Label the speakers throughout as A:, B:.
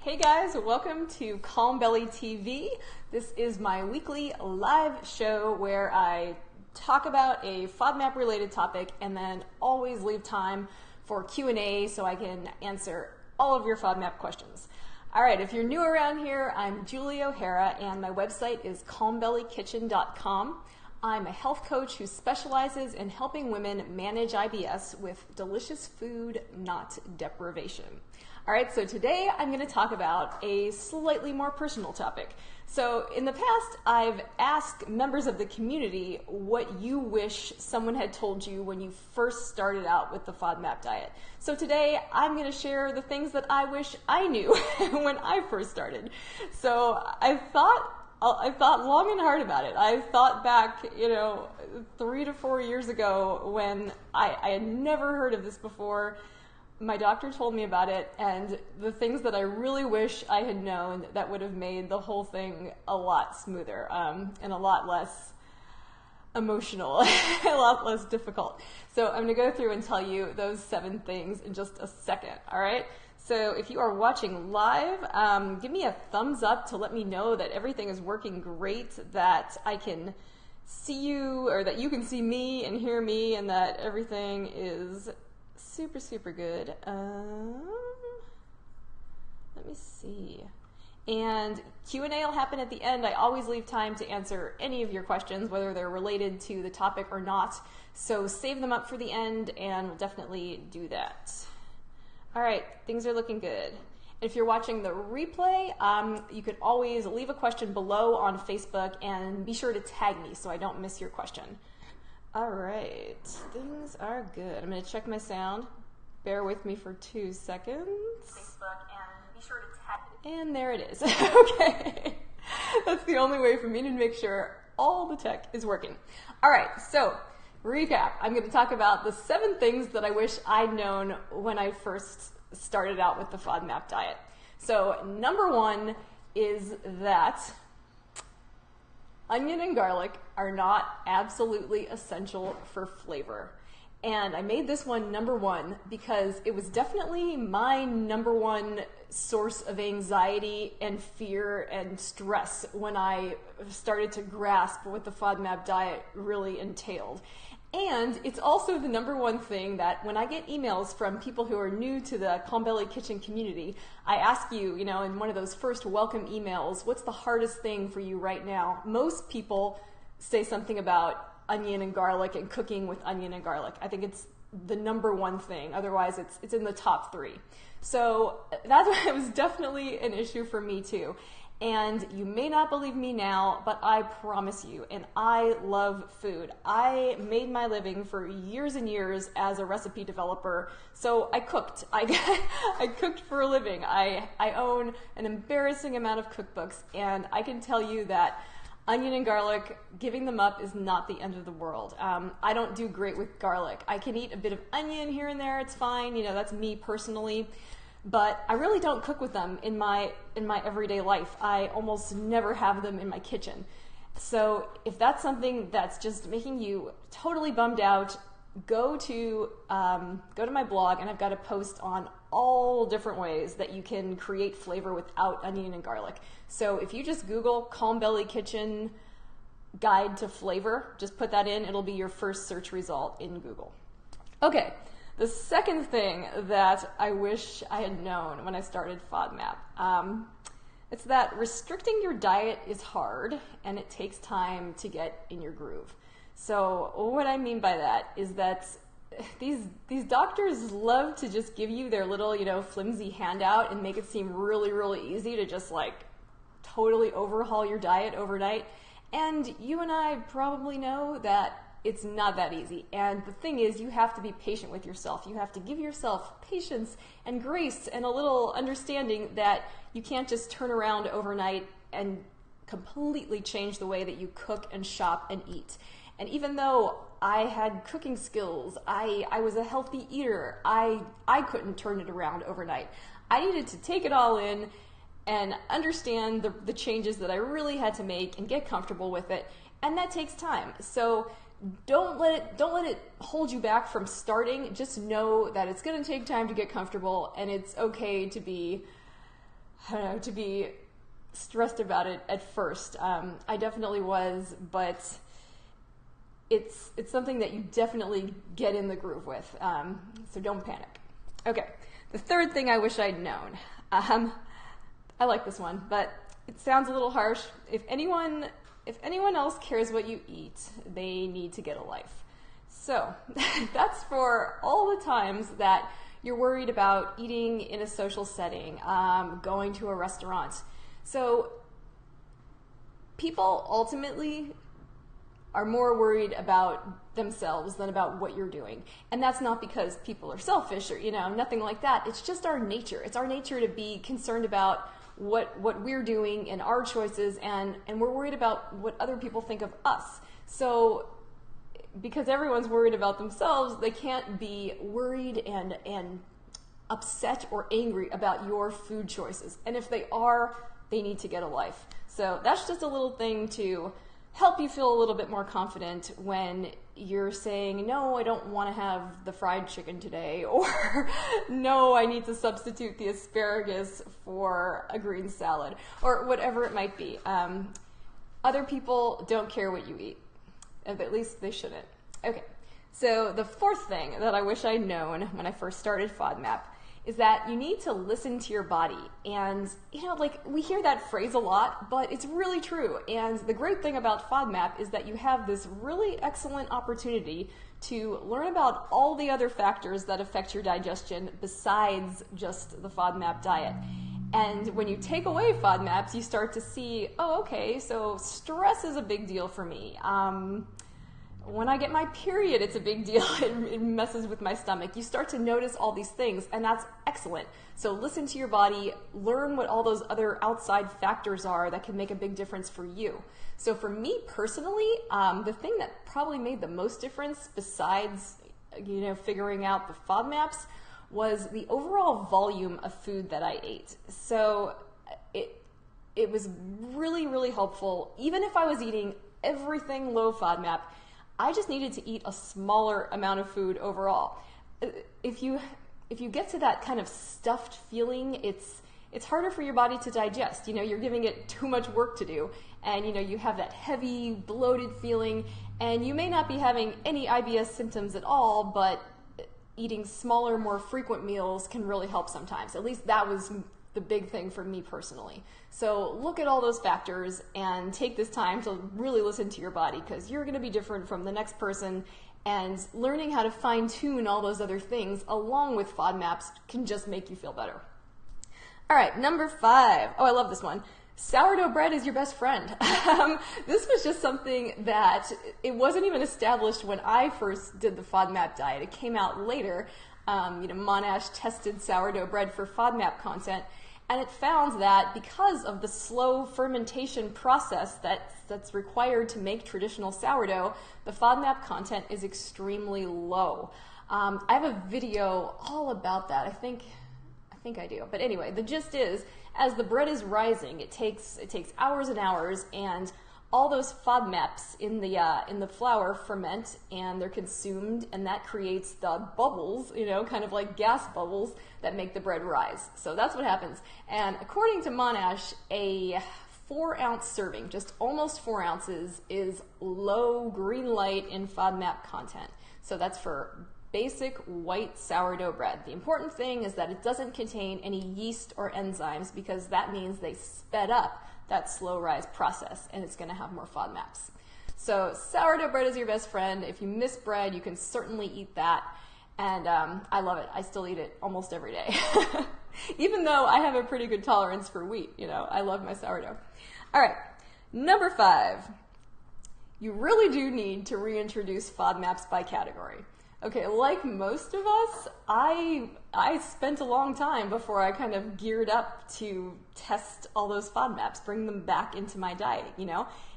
A: Hey guys, welcome to Calm Belly TV. This is my weekly live show where I talk about a FODMAP related topic and then always leave time for Q&A so I can answer all of your FODMAP questions. Alright, if you're new around here, I'm Julie O'Hara and my website is calmbellykitchen.com. I'm a health coach who specializes in helping women manage IBS with delicious food, not deprivation. All right, so today I'm going to talk about a slightly more personal topic. So in the past, I've asked members of the community what you wish someone had told you when you first started out with the FODMAP diet. So today I'm going to share the things that I wish I knew when I first started. So I thought long and hard about it. I thought back, 3 to 4 years ago when I had never heard of this before. My doctor told me about it, and the things that I really wish I had known that would have made the whole thing a lot smoother and a lot less emotional, a lot less difficult. So I'm going to go through and tell you those 7 things in just a second, all right? So if you are watching live, give me a thumbs up to let me know that everything is working great, that I can see you, or that you can see me and hear me, and that everything is super good. Let me see. And Q&A will happen at the end. I always leave time to answer any of your questions, whether they're related to the topic or not. So save them up for the end, and we'll definitely do that. All right, things are looking good. If you're watching the replay, you could always leave a question below on Facebook, and be sure to tag me so I don't miss your question. All right, things are good. I'm going to check my sound. Bear with me for 2 seconds. Facebook, and be sure to tag me. And there it is. Okay. That's the only way for me to make sure all the tech is working. All right, so recap. I'm going to talk about the 7 things that I wish I'd known when I first started out with the FODMAP diet. So number 1 is that onion and garlic are not absolutely essential for flavor. And I made this one number 1 because it was definitely my number 1 source of anxiety and fear and stress when I started to grasp what the FODMAP diet really entailed. And it's also the number 1 thing that when I get emails from people who are new to the Calm Belly Kitchen community, I ask you, in one of those first welcome emails, what's the hardest thing for you right now? Most people say something about onion and garlic and cooking with onion and garlic. I think it's the number 1 thing. Otherwise, it's in the top 3. So that was definitely an issue for me too. And you may not believe me now, but I promise you, and I love food. I made my living for years and years as a recipe developer, so I cooked. I cooked for a living. I own an embarrassing amount of cookbooks, and I can tell you that onion and garlic, giving them up is not the end of the world. I don't do great with garlic. I can eat a bit of onion here and there, it's fine, that's me personally. But I really don't cook with them in my everyday life. I almost never have them in my kitchen. So if that's something that's just making you totally bummed out, go to my blog, and I've got a post on all different ways that you can create flavor without onion and garlic. So if you just Google Calm Belly Kitchen Guide to Flavor, just put that in, it'll be your first search result in Google. Okay. The second thing that I wish I had known when I started FODMAP, it's that restricting your diet is hard and it takes time to get in your groove. So what I mean by that is that these doctors love to just give you their little, flimsy handout and make it seem really, really easy to just totally overhaul your diet overnight. And you and I probably know that it's not that easy. And the thing is, you have to be patient with yourself. You have to give yourself patience and grace and a little understanding that you can't just turn around overnight and completely change the way that you cook and shop and eat. And even though I had cooking skills, I was a healthy eater, I couldn't turn it around overnight. I needed to take it all in and understand the changes that I really had to make and get comfortable with it. And that takes time. So don't let it hold you back from starting. Just know that it's going to take time to get comfortable, and it's okay to be I don't know, to be stressed about it at first. I definitely was, but it's something that you definitely get in the groove with, so don't panic. Okay, the third thing I wish I'd known. I like this one, but it sounds a little harsh. If anyone else cares what you eat, they need to get a life. So that's for all the times that you're worried about eating in a social setting, going to a restaurant. So people ultimately are more worried about themselves than about what you're doing. And that's not because people are selfish or, nothing like that. It's just our nature. It's our nature to be concerned about what we're doing and our choices, and we're worried about what other people think of us. So because everyone's worried about themselves, they can't be worried and upset or angry about your food choices. And if they are, they need to get a life. So that's just a little thing to help you feel a little bit more confident when you're saying, no, I don't want to have the fried chicken today, or no, I need to substitute the asparagus for a green salad, or whatever it might be. Other people don't care what you eat. At least they shouldn't. Okay, so the fourth thing that I wish I'd known when I first started FODMAP is that you need to listen to your body. And, we hear that phrase a lot, but it's really true. And the great thing about FODMAP is that you have this really excellent opportunity to learn about all the other factors that affect your digestion besides just the FODMAP diet. And when you take away FODMAPs, you start to see, oh, okay, so stress is a big deal for me. When I get my period, it's a big deal. It messes with my stomach. You start to notice all these things, and that's excellent. So listen to your body, learn what all those other outside factors are that can make a big difference for you. So for me personally, the thing that probably made the most difference besides, figuring out the FODMAPs was the overall volume of food that I ate. So it was really, really helpful. Even if I was eating everything low FODMAP, I just needed to eat a smaller amount of food overall. If you get to that kind of stuffed feeling, it's harder for your body to digest. You're giving it too much work to do, and you have that heavy, bloated feeling, and you may not be having any IBS symptoms at all, but eating smaller, more frequent meals can really help sometimes. At least that was the big thing for me personally. So look at all those factors and take this time to really listen to your body, because you're going to be different from the next person, and learning how to fine-tune all those other things along with FODMAPs can just make you feel better. All right, number 5. Oh, I love this one. Sourdough bread is your best friend. This was just something that it wasn't even established when I first did the FODMAP diet. It came out later. Monash tested sourdough bread for FODMAP content, and it found that because of the slow fermentation process that's required to make traditional sourdough, the FODMAP content is extremely low. I have a video all about that. I think I do. But anyway, the gist is, as the bread is rising, it takes hours and hours, and all those FODMAPs in the flour ferment, and they're consumed, and that creates the bubbles, kind of like gas bubbles that make the bread rise. So that's what happens. And according to Monash, a 4-ounce serving, just almost 4 ounces, is low green light in FODMAP content. So that's for basic white sourdough bread. The important thing is that it doesn't contain any yeast or enzymes, because that means they sped up that slow rise process, and it's going to have more FODMAPs. So sourdough bread is your best friend. If you miss bread, you can certainly eat that, and I love it. I still eat it almost every day. Even though I have a pretty good tolerance for wheat, I love my sourdough. All right, number 5. You really do need to reintroduce FODMAPs by category. Okay, like most of us, I spent a long time before I kind of geared up to test all those FODMAPs, bring them back into my diet,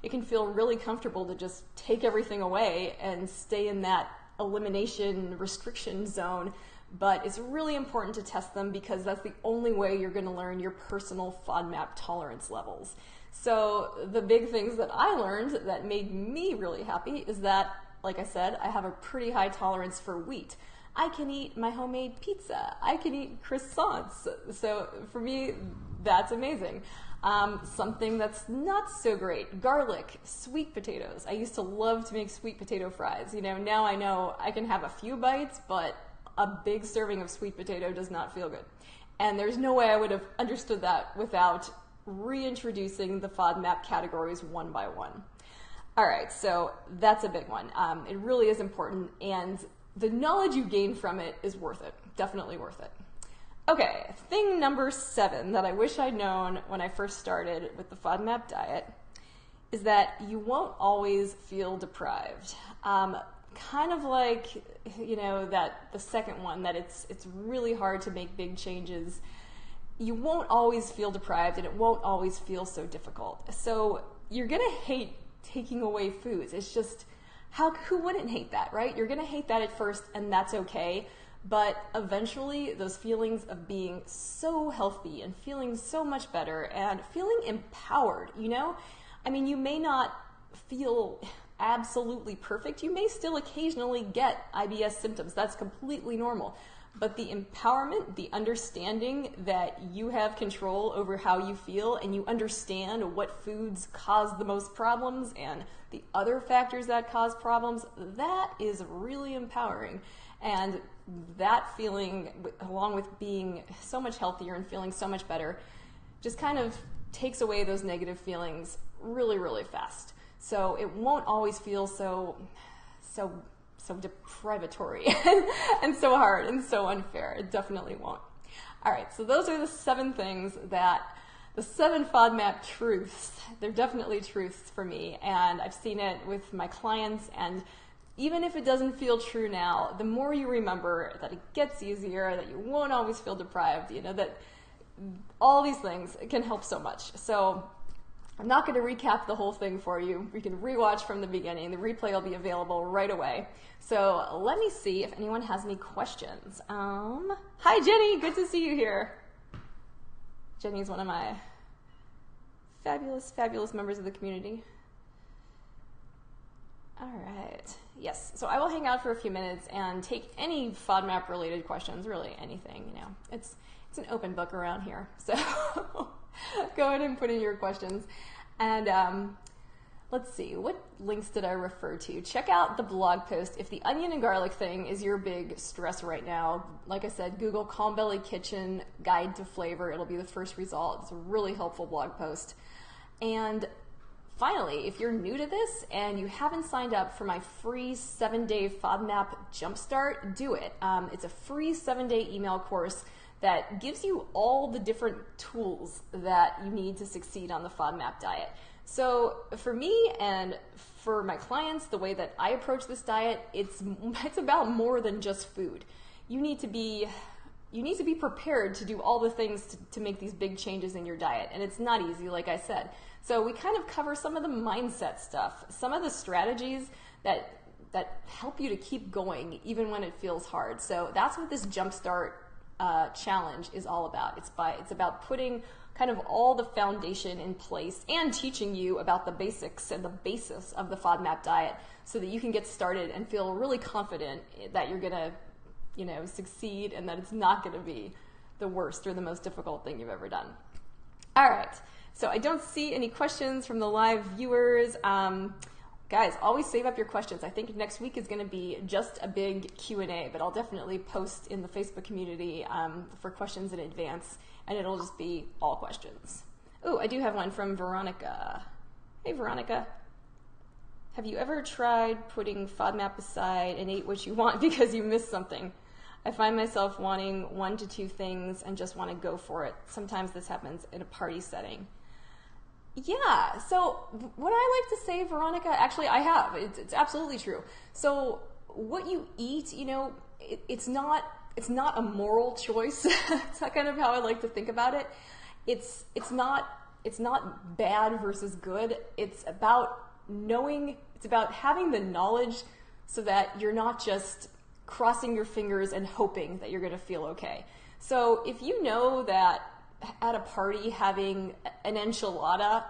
A: It can feel really comfortable to just take everything away and stay in that elimination restriction zone, but it's really important to test them, because that's the only way you're going to learn your personal FODMAP tolerance levels. So the big things that I learned that made me really happy is that, like I said, I have a pretty high tolerance for wheat. I can eat my homemade pizza. I can eat croissants. So for me, that's amazing. Something that's not so great, garlic, sweet potatoes. I used to love to make sweet potato fries. Now I know I can have a few bites, but a big serving of sweet potato does not feel good. And there's no way I would have understood that without reintroducing the FODMAP categories one by one. All right, so that's a big one. It really is important, and the knowledge you gain from it is worth it, definitely worth it. Okay, thing number 7 that I wish I'd known when I first started with the FODMAP diet is that you won't always feel deprived. Kind of like, that the second one, that it's really hard to make big changes. You won't always feel deprived, and it won't always feel so difficult. So you're gonna hate taking away foods. It's just, who wouldn't hate that, right? You're gonna hate that at first, and that's okay. But eventually, those feelings of being so healthy and feeling so much better and feeling empowered, you may not feel absolutely perfect. You may still occasionally get IBS symptoms. That's completely normal. But the empowerment, the understanding that you have control over how you feel and you understand what foods cause the most problems and the other factors that cause problems, that is really empowering. And that feeling, along with being so much healthier and feeling so much better, just kind of takes away those negative feelings really, really fast. So it won't always feel so deprivatory and so hard and so unfair. It definitely won't. All right, so those are the 7 things the 7 FODMAP truths. They're definitely truths for me, and I've seen it with my clients, and even if it doesn't feel true now, the more you remember that it gets easier, that you won't always feel deprived, that all these things can help so much. So I'm not going to recap the whole thing for you. We can rewatch from the beginning. The replay will be available right away. So let me see if anyone has any questions. Hi, Jenny. Good to see you here. Jenny is one of my fabulous, fabulous members of the community. All right. Yes. So I will hang out for a few minutes and take any FODMAP related questions, really anything, It's an open book around here. So go ahead and put in your questions. And let's see, what links did I refer to? Check out the blog post. If the onion and garlic thing is your big stress right now, like I said, Google Calm Belly Kitchen Guide to Flavor. It'll be the first result. It's a really helpful blog post. And finally, if you're new to this and you haven't signed up for my free 7-day FODMAP Jumpstart, do it. It's a free 7-day email course that gives you all the different tools that you need to succeed on the FODMAP diet. So for me and for my clients, the way that I approach this diet, it's about more than just food. You need to be prepared to do all the things to make these big changes in your diet, and it's not easy, like I said. So we kind of cover some of the mindset stuff, some of the strategies that help you to keep going even when it feels hard. So that's what this Jumpstart challenge is all about. It's about putting kind of all the foundation in place and teaching you about the basics and the basis of the FODMAP diet so that you can get started and feel really confident that you're gonna, succeed and that it's not gonna be the worst or the most difficult thing you've ever done. All right, so I don't see any questions from the live viewers. Guys, always save up your questions. I think next week is going to be just a big Q&A, but I'll definitely post in the Facebook community for questions in advance, and it'll just be all questions. Oh, I do have one from Veronica. Hey, Veronica. Have you ever tried putting FODMAP aside and ate what you want because you missed something? I find myself wanting 1 to 2 things and just want to go for it. Sometimes this happens in a party setting. Yeah, so what I like to say, Veronica, actually I have. It's absolutely true. So what you eat, it's not a moral choice. It's kind of how I like to think about it. It's not bad versus good. It's about knowing, it's about having the knowledge so that you're not just crossing your fingers and hoping that you're going to feel okay. So if you know that at a party having an enchilada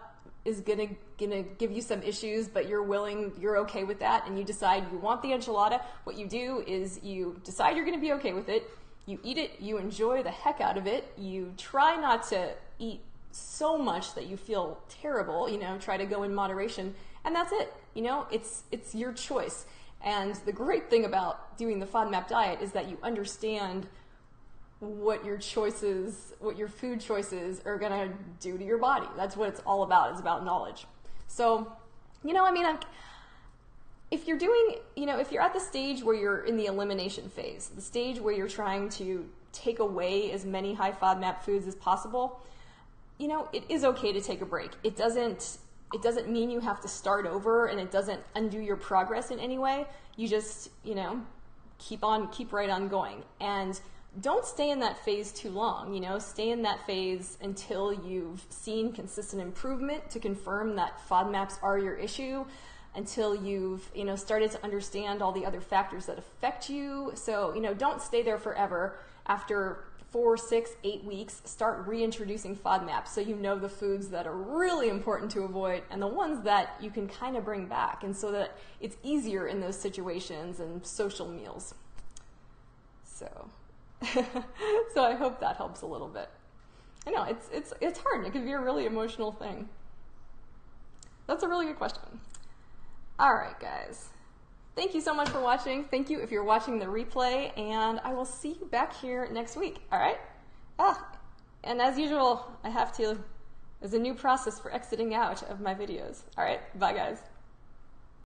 A: is gonna give you some issues, but you're okay with that, and you decide you want the enchilada, what you do is you decide you're gonna be okay with it, you eat it, you enjoy the heck out of it, you try not to eat so much that you feel terrible, you know, try to go in moderation, and that's it. You know, it's your choice. And the great thing about doing the FODMAP diet is that you understand what your choices, what your food choices are going to do to your body. That's what it's all about. It's about knowledge. So, you know, I mean, if you're doing, you know, if you're at the stage where you're in the elimination phase, the stage where you're trying to take away as many high FODMAP foods as possible, you know, it is okay to take a break. It doesn't mean you have to start over, and it doesn't undo your progress in any way. You just, you know, keep right on going. And don't stay in that phase too long, you know, stay in that phase until you've seen consistent improvement to confirm that FODMAPs are your issue, until you've, you know, started to understand all the other factors that affect you. So, you know, don't stay there forever. After 4, 6, 8 weeks, start reintroducing FODMAPs so you know the foods that are really important to avoid and the ones that you can kind of bring back, and so that it's easier in those situations and social meals. So, so I hope that helps a little bit. I know it's hard. It can be a really emotional thing. That's a really good question. All right, guys. Thank you so much for watching. Thank you if you're watching the replay, and I will see you back here next week. All right? And as usual, there's a new process for exiting out of my videos. All right? Bye, guys.